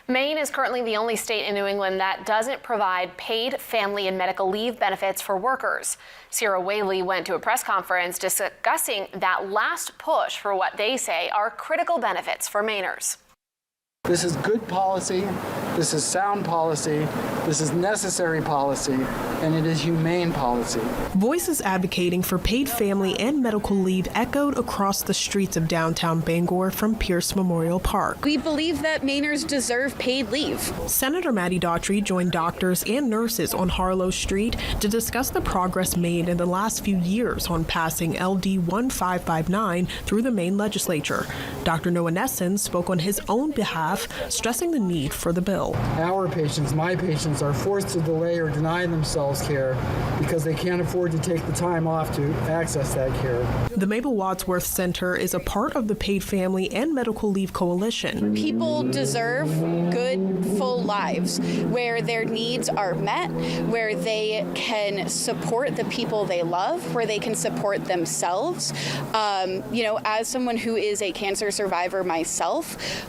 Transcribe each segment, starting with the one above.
Maine is currently the only state in New England that doesn't provide paid family and medical leave benefits for workers. Sierra Whaley went to a press conference discussing that last push for what they say are critical benefits for Mainers. This is good policy, this is sound policy, this is necessary policy, and it is humane policy. Voices advocating for paid family and medical leave echoed across the streets of downtown Bangor from Pierce Memorial Park. We believe that Mainers deserve paid leave. Senator Mattie Daughtry joined doctors and nurses on Harlow Street to discuss the progress made in the last few years on passing LD 1559 through the Maine legislature. Dr. Noah Nesson spoke on his own behalf, stressing the need for the bill. Our patients, my patients, are forced to delay or deny themselves care because they can't afford to take the time off to access that care. The Mabel Wadsworth Center is a part of the Paid Family and Medical Leave Coalition. People deserve good, full lives where their needs are met, where they can support the people they love, where they can support themselves. As someone who is a cancer survivor myself,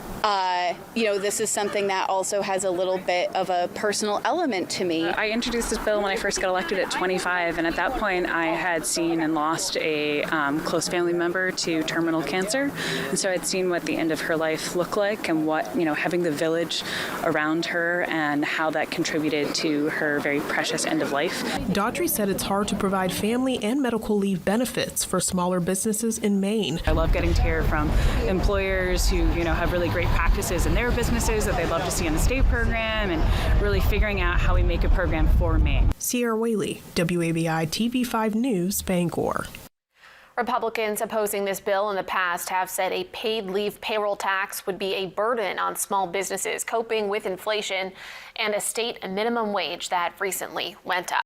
this is something that also has a little bit of a personal element to me. I introduced this bill when I first got elected at 25, and at that point I had seen and lost a close family member to terminal cancer, and so I'd seen what the end of her life looked like and what, having the village around her and how that contributed to her very precious end of life. Daughtry said it's hard to provide family and medical leave benefits for smaller businesses in Maine. I love getting to hear from employers who, have really great practices in their businesses that they'd love to see in the state program, and really figuring out how we make a program for Maine. Sierra Whaley, WABI TV5 News, Bangor. Republicans opposing this bill in the past have said a paid leave payroll tax would be a burden on small businesses coping with inflation and a state minimum wage that recently went up.